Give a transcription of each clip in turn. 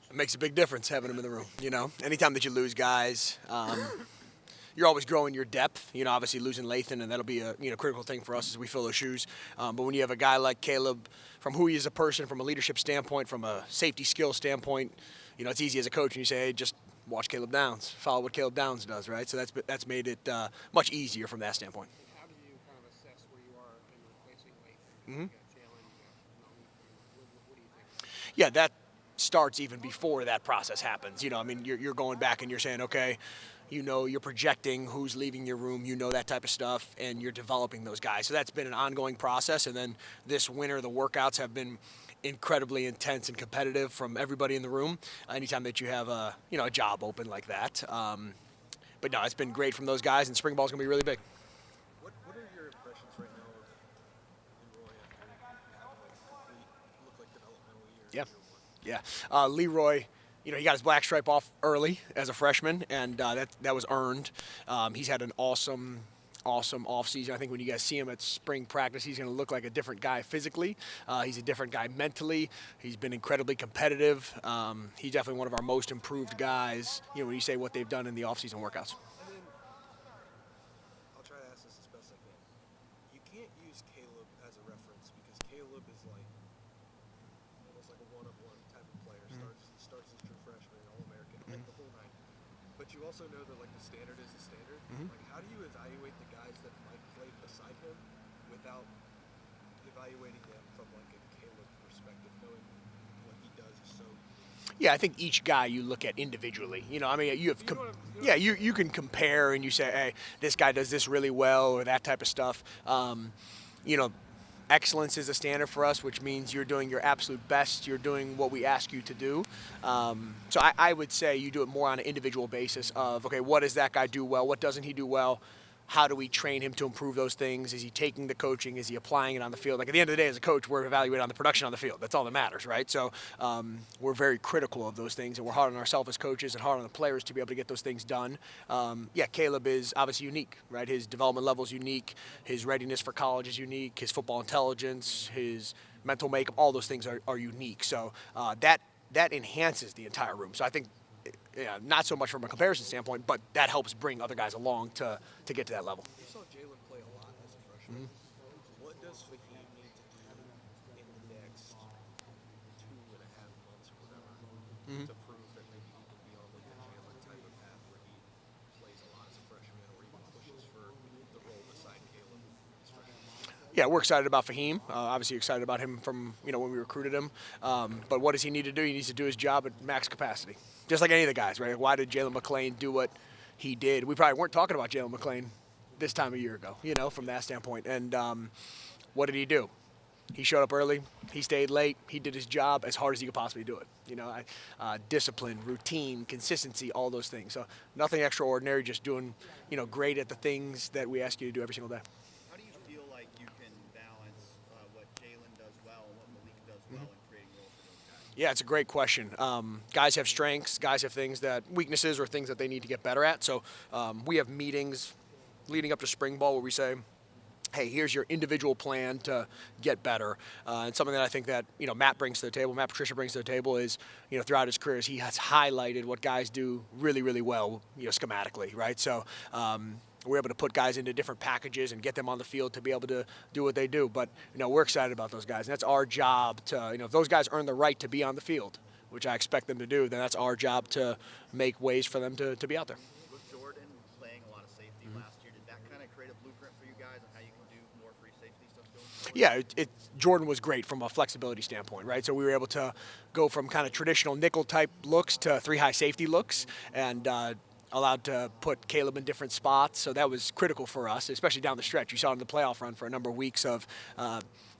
It makes a big difference having them in the room. Anytime that you lose guys, you're always growing your depth. Obviously losing Lathan, and that'll be a critical thing for us as we fill those shoes. But when you have a guy like Caleb, from who he is as a person, from a leadership standpoint, from a safety skill standpoint, it's easy as a coach, and you say, hey, just watch Caleb Downs, follow what Caleb Downs does, right? So that's made it much easier from that standpoint. How do you kind of assess where you are in replacing Lathan? Mm-hmm. You got Jalen, you got what do you think? Yeah, that starts even before that process happens. You're going back and you're saying, okay, you're projecting who's leaving your room, that type of stuff, and you're developing those guys. So that's been an ongoing process. And then this winter, the workouts have been incredibly intense and competitive from everybody in the room. Anytime that you have a job open like that. But no, it's been great from those guys, and spring ball is going to be really big. What are your impressions right now of Leroy after having a look like developmental year? Yeah. Leroy, he got his black stripe off early as a freshman, and that was earned. He's had an awesome offseason. I think when you guys see him at spring practice, he's going to look like a different guy physically. He's a different guy mentally. He's been incredibly competitive. He's definitely one of our most improved guys, when you say what they've done in the offseason workouts. And then I'll try to ask this as best I can. You can't use Caleb as a reference because Caleb is almost like a one-of-one type of player. Starts as true freshman, All-American, like the whole nine. But you also know that the standard is the standard. Like, how do you evaluate the guys that might play beside him without evaluating them from a Caleb perspective, knowing what he does is so unique? Yeah, I think each guy you look at individually. You have, you can compare and you say, hey, this guy does this really well or that type of stuff. Excellence is a standard for us, which means you're doing your absolute best. You're doing what we ask you to do. So I would say you do it more on an individual basis of, okay, what does that guy do well? What doesn't he do well? How do we train him to improve those things? Is he taking the coaching? Is he applying it on the field? Like, at the end of the day, as a coach, we're evaluated on the production on the field. That's all that matters, right? So we're very critical of those things, and we're hard on ourselves as coaches and hard on the players to be able to get those things done. Caleb is obviously unique, right? His development level is unique. His readiness for college is unique. His football intelligence, his mental makeup, all those things are unique. So that enhances the entire room. So I think, not so much from a comparison standpoint, but that helps bring other guys along to get to that level. You saw Jalen play a lot as a freshman. What does Fahim need to do in the next 2.5 months or whatever to prove that maybe he can be on the Jalen type of path where he plays a lot as a freshman or even pushes for the role beside Caleb as freshman? Yeah, we're excited about Fahim. Obviously excited about him from when we recruited him. But what does he need to do? He needs to do his job at max capacity, just like any of the guys, right? Why did Jalen McClain do what he did? We probably weren't talking about Jalen McClain this time a year ago, from that standpoint. And what did he do? He showed up early. He stayed late. He did his job as hard as he could possibly do it. Discipline, routine, consistency, all those things. So nothing extraordinary, just doing, great at the things that we ask you to do every single day. How do you feel like you can balance what Jalen does well and what Malik does well in creating roles for those guys? Yeah, it's a great question. Guys have strengths. Guys have weaknesses or things that they need to get better at. So we have meetings leading up to spring ball where we say, hey, here's your individual plan to get better. And something that I think that, Matt brings to the table, Matt Patricia brings to the table is, throughout his career, he has highlighted what guys do really, really well, schematically, right? So we're able to put guys into different packages and get them on the field to be able to do what they do. But, we're excited about those guys. And that's our job to, if those guys earn the right to be on the field, which I expect them to do, then that's our job to make ways for them to be out there. With Jordan playing a lot of safety last year, did that kind of create a blueprint for you guys on how you can do more free safety stuff going forward? Yeah, Jordan was great from a flexibility standpoint, right? So we were able to go from kind of traditional nickel type looks to 3 high safety looks, and allowed to put Caleb in different spots. So that was critical for us, especially down the stretch. You saw it in the playoff run for a number of weeks of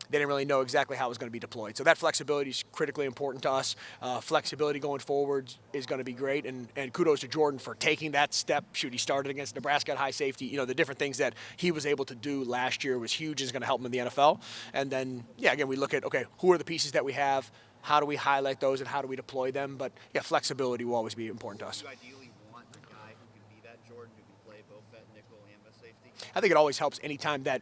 they didn't really know exactly how it was going to be deployed. So that flexibility is critically important to us. Flexibility going forward is going to be great. And kudos to Jordan for taking that step. Shoot, he started against Nebraska at high safety. The different things that he was able to do last year was huge and is going to help him in the NFL. And then, again, we look at, okay, who are the pieces that we have? How do we highlight those and how do we deploy them? But, flexibility will always be important to us. Do you ideally want a guy who can be that Jordan, who can play both that nickel and the safety? I think it always helps anytime that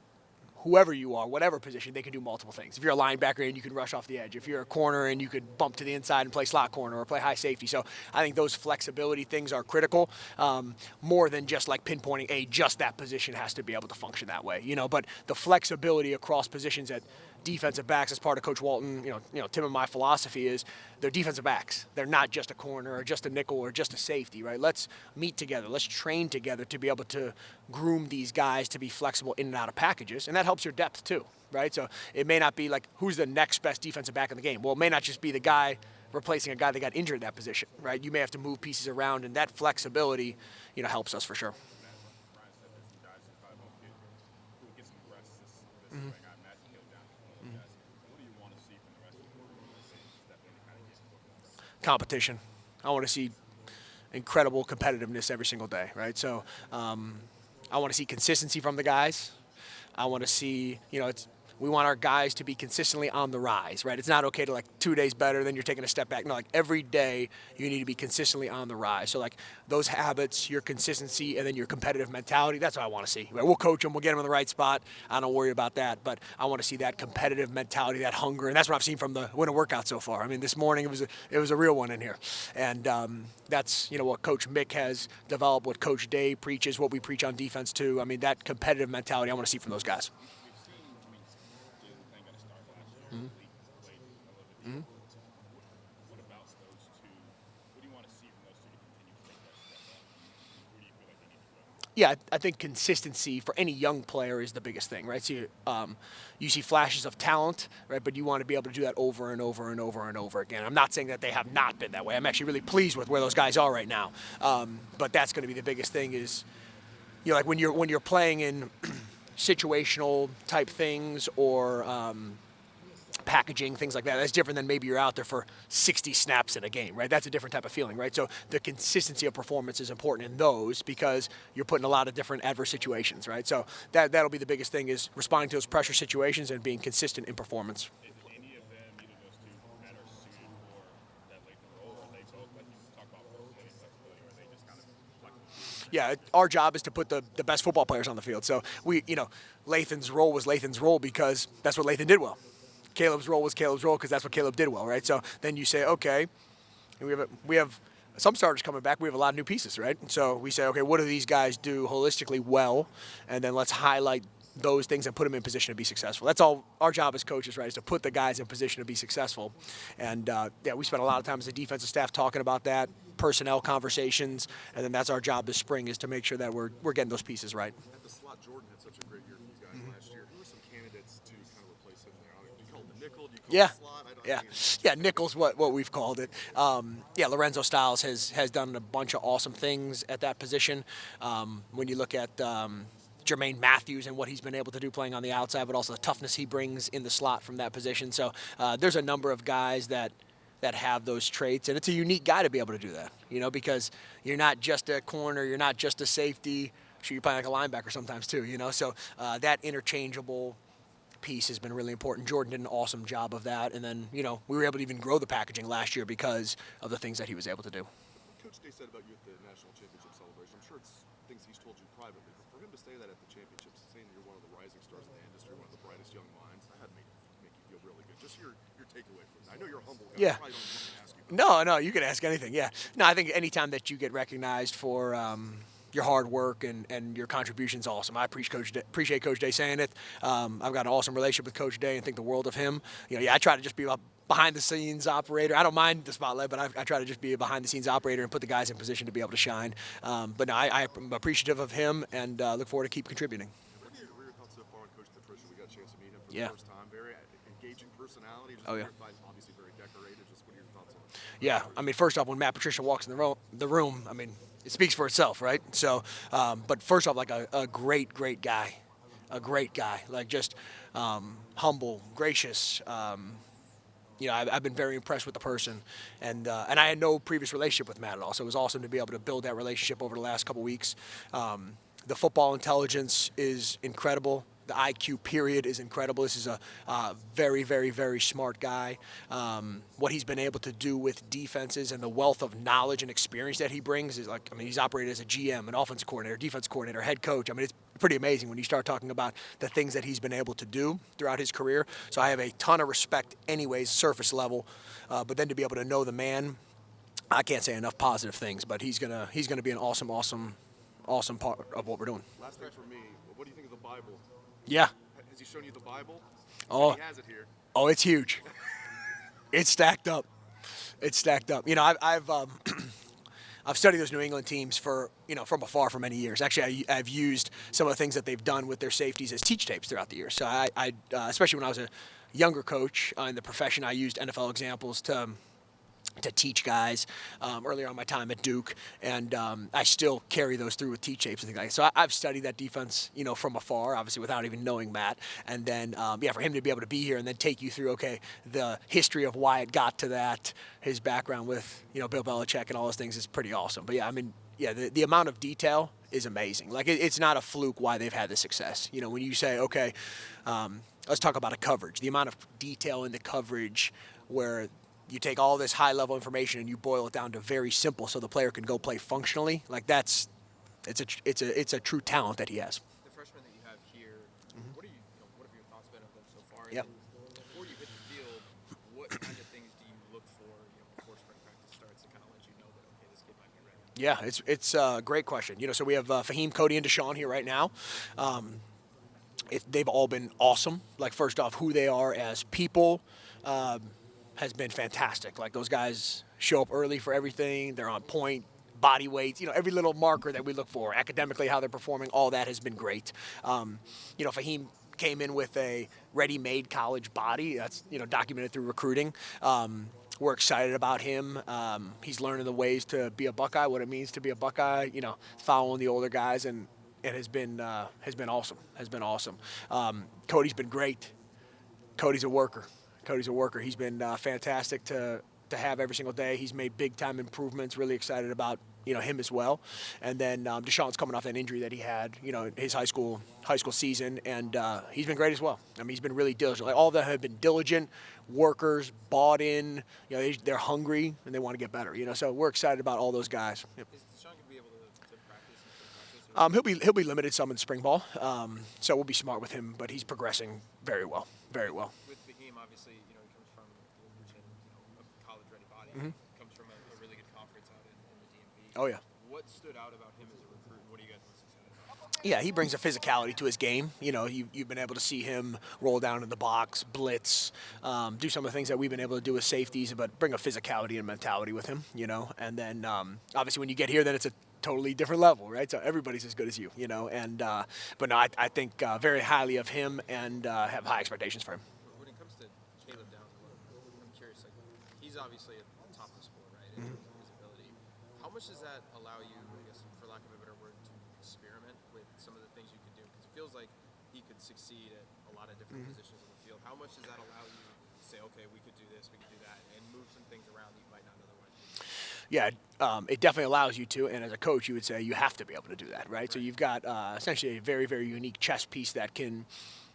whoever you are, whatever position, they can do multiple things. If you're a linebacker and you can rush off the edge, if you're a corner and you could bump to the inside and play slot corner or play high safety. So I think those flexibility things are critical, more than just like pinpointing, just that position has to be able to function that way, but the flexibility across positions at defensive backs as part of Coach Walton, Tim and my philosophy is they're defensive backs. They're not just a corner or just a nickel or just a safety, right? Let's meet together. Let's train together to be able to groom these guys to be flexible in and out of packages, and that helps your depth too, right? So it may not be like who's the next best defensive back in the game. Well, it may not just be the guy replacing a guy that got injured in that position, right? You may have to move pieces around, and that flexibility, helps us for sure. Competition. I want to see incredible competitiveness every single day, right? So I want to see consistency from the guys. I want to see, we want our guys to be consistently on the rise, right? It's not okay to like 2 days better, then you're taking a step back. No, like every day you need to be consistently on the rise. So like those habits, your consistency, and then your competitive mentality, that's what I want to see. Right? We'll coach them, we'll get them in the right spot. I don't worry about that, but I want to see that competitive mentality, that hunger, and that's what I've seen from the winter workout so far. I mean, this morning it was a real one in here, and that's what Coach Mick has developed, what Coach Day preaches, what we preach on defense too. I mean, that competitive mentality I want to see from those guys. Mm-hmm. What about those two? What do you want to see from those two to continue to take that step up? Where do you feel like they need to go? Yeah, I think consistency for any young player is the biggest thing, right? So you see flashes of talent, right? But you want to be able to do that over and over and over and over again. I'm not saying that they have not been that way. I'm actually really pleased with where those guys are right now. But that's going to be the biggest thing is, like when you're playing in situational type things or packaging, things like that. That's different than maybe you're out there for 60 snaps in a game, right? That's a different type of feeling, right? So the consistency of performance is important in those because you're put in a lot of different adverse situations, right? So that'll be the biggest thing is responding to those pressure situations and being consistent in performance. Is any of them, either of those two, better suited for that Lathan role? Or are they both, like you talk about versatility and flexibility, or are they just kind of flexible? Yeah, our job is to put the best football players on the field. So Lathan's role was Lathan's role because that's what Lathan did well. Caleb's role was Caleb's role because that's what Caleb did well, right? So then you say, okay, we have some starters coming back. We have a lot of new pieces, right? So we say, okay, what do these guys do holistically well? And then let's highlight those things and put them in position to be successful. That's all our job as coaches, right, is to put the guys in position to be successful. And, we spent a lot of time as a defensive staff talking about that, personnel conversations, and then that's our job this spring is to make sure that we're getting those pieces right. At the slot, Jordan had such a great year for you guys last year. Who were some candidates to kind of replace him there? Do you call it the nickel? Do you call it the slot? Yeah, nickel's what we've called it. Lorenzo Styles has done a bunch of awesome things at that position. When you look at Jermaine Matthews and what he's been able to do playing on the outside, but also the toughness he brings in the slot from that position. So there's a number of guys that have those traits, and it's a unique guy to be able to do that, because you're not just a corner, you're not just a safety. You're playing like a linebacker sometimes too, So that interchangeable piece has been really important. Jordan did an awesome job of that, and then, we were able to even grow the packaging last year because of the things that he was able to do. What Coach Day said about you at the national championship celebration, I'm sure it's things he's told you privately, but for him to say that at the championships, saying that you're one of the rising stars in the industry, one of the brightest young minds, that had to make you feel really good. Just your takeaway from that. I know you're humble. Yeah. I probably don't want to ask you. No, you can ask anything. Yeah. No, I think anytime that you get recognized for your hard work and your contribution's awesome. I appreciate Coach Day saying it. I've got an awesome relationship with Coach Day and think the world of him. I try to just be a behind-the-scenes operator. I don't mind the spotlight, but I try to just be a behind-the-scenes operator and put the guys in position to be able to shine. But no, I'm appreciative of him and look forward to keep contributing. What are your thoughts so far on Coach Patricia? We got a chance to meet him for Yeah. the first time. Very engaging personality. Just obviously very decorated. Just what are your thoughts on it? Yeah, I mean, first off, when Matt Patricia walks in the room, I mean, it speaks for itself, right? So, but first off, like a great guy, like just humble, gracious. I've been very impressed with the person, and I had no previous relationship with Matt at all, so it was awesome to be able to build that relationship over the last couple weeks. The football intelligence is incredible. The IQ period is incredible. This is a very, very, very smart guy. What he's been able to do with defenses and the wealth of knowledge and experience that he brings is like, I mean, he's operated as a GM, an offensive coordinator, defense coordinator, head coach. I mean, it's pretty amazing when you start talking about the things that he's been able to do throughout his career. So I have a ton of respect anyways, surface level. But then to be able to know the man, I can't say enough positive things, but he's gonna be an awesome part of what we're doing. Last thing for me, what do you think of the Bible? Yeah. Has he shown you the Bible? Oh, He has it here. oh, it's huge. It's stacked up. It's stacked up. You know, I've studied those New England teams for, you know, from afar for many years. Actually, I've used some of the things that they've done with their safeties as teach tapes throughout the years. So I especially when I was a younger coach in the profession, I used NFL examples to teach guys earlier on my time at Duke, and I still carry those through with teach tapes and things like that. So I've studied that defense, you know, from afar, obviously without even knowing Matt, and then for him to be able to be here and then take you through, okay, the history of why it got to that, his background with, you know, Bill Belichick and all those things is pretty awesome. But yeah, I mean, yeah, the amount of detail is amazing. Like it's not a fluke why they've had the success. You know, when you say, okay, let's talk about a coverage, the amount of detail in the coverage where you take all this high-level information and you boil it down to very simple, so the player can go play functionally. Like it's a true talent that he has. The freshmen that you have here, what are what have your thoughts been of them so far? Yep. And before you hit the field, what kind of things do you look for, before spring practice starts to kind of let you know that okay, this kid might be ready? Yeah, it's a great question. You know, so we have Fahim, Cody, and Deshaun here right now. They've all been awesome. Like, first off, who they are as people has been fantastic. Like, those guys show up early for everything. They're on point, body weights, you know, every little marker that we look for. Academically, how they're performing, all that has been great. You know, Fahim came in with a ready-made college body. That's, you know, documented through recruiting. We're excited about him. He's learning the ways to be a Buckeye, what it means to be a Buckeye, you know, following the older guys, and it has been awesome. Cody's been great. Cody's a worker. He's been fantastic to have every single day. He's made big time improvements. Really excited about, you know, him as well. And then Deshaun's coming off that injury that he had, you know, his high school season, and he's been great as well. I mean, he's been really diligent. Like, all of them have been diligent workers, bought in. You know, they're hungry and they want to get better. You know, so we're excited about all those guys. Yep. Is Deshaun going to be able to practice in spring practice? He'll be limited some in spring ball, so we'll be smart with him. But he's progressing very well. With Fahim, obviously, he comes from a college-ready body. Comes from a really good conference out in the DMV. Oh yeah. What stood out about him as a recruit? What are you guys most excited about? Yeah, he brings a physicality to his game. You know, you've been able to see him roll down in the box, blitz, do some of the things that we've been able to do with safeties, but bring a physicality and mentality with him, you know. And then obviously when you get here, then it's a totally different level, right? So everybody's as good as you, you know. And but no, I think very highly of him and have high expectations for him. When it comes to Caleb Downs, I'm curious. Like, he's obviously at the top of the sport, right? In terms of his ability. How much does that allow you, I guess, for lack of a better word, to experiment with some of the things you could do? Because it feels like he could succeed at a lot of different positions on the field. How much does that allow you to say, okay, we could do this, we could do that, and move some things around that you might not otherwise do? Yeah, it definitely allows you to, and as a coach, you would say you have to be able to do that, right? So you've got essentially a very, very unique chess piece that can,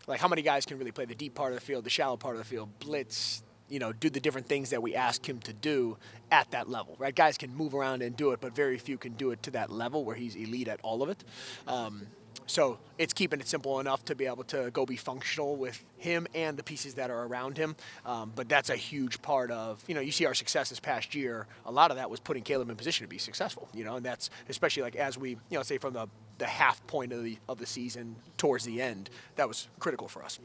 like, how many guys can really play the deep part of the field, the shallow part of the field, blitz, you know, do the different things that we ask him to do at that level, right? Guys can move around and do it, but very few can do it to that level where he's elite at all of it. So it's keeping it simple enough to be able to go be functional with him and the pieces that are around him. But that's a huge part of, you know, you see our success this past year. A lot of that was putting Caleb in position to be successful, you know, and that's especially like as we, you know, say from the half point of the season towards the end, that was critical for us.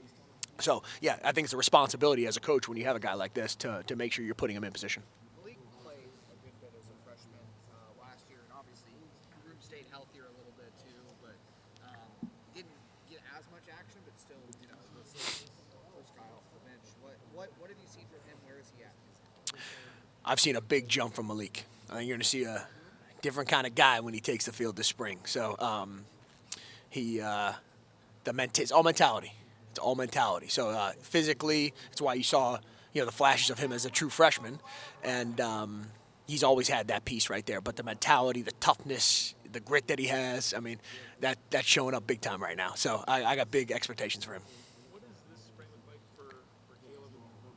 So, yeah, I think it's a responsibility as a coach when you have a guy like this to make sure you're putting him in position. Malik played a good bit as a freshman last year, and obviously Room stayed healthier a little bit too, but didn't get as much action, but still, you know, was first guy off the bench. What have you seen from him? Where is he at? I've seen a big jump from Malik. I think you're going to see a different kind of guy when he takes the field this spring. So it's all mentality. It's all mentality. So physically, it's why you saw, you know, the flashes of him as a true freshman, and he's always had that piece right there. But the mentality, the toughness, the grit that he has. I mean, that's showing up big time right now. So I got big expectations for him. What does this spring look like for Caleb?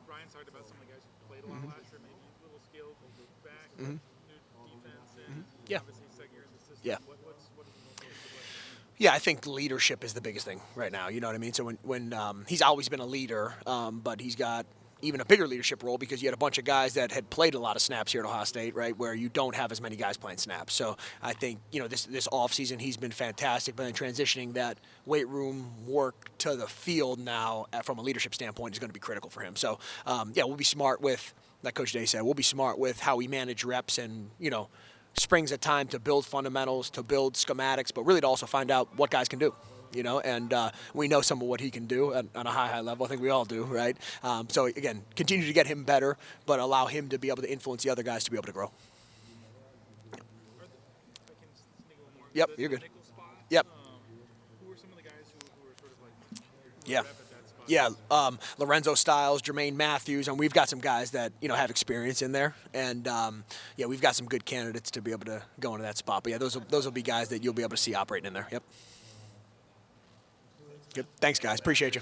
Brian's talked about some of the guys who played a lot last year, maybe a little skilled back, new defense, and Yeah. obviously second year in the system. Yeah. What is he most looking like? Yeah, I think leadership is the biggest thing right now. You know what I mean? So when he's always been a leader, but he's got even a bigger leadership role because you had a bunch of guys that had played a lot of snaps here at Ohio State, right, where you don't have as many guys playing snaps. So I think, this offseason he's been fantastic, but then transitioning that weight room work to the field now from a leadership standpoint is going to be critical for him. So, we'll be smart with, like Coach Day said, we'll be smart with how we manage reps and, spring's a time to build fundamentals, to build schematics, but really to also find out what guys can do. And we know some of what he can do on a high level. I think we all do, right? So, again, continue to get him better, but allow him to be able to influence the other guys to be able to grow. If I can sneak one more. Yep, The you're good. nickel spot, Yep. Who are some of the guys who are sort of like Yeah. rep at that spot? Yeah, Lorenzo Styles, Jermaine Matthews, and we've got some guys that have experience in there, and we've got some good candidates to be able to go into that spot. But yeah, those will be guys that you'll be able to see operating in there. Yep. Good. Thanks, guys. Appreciate you.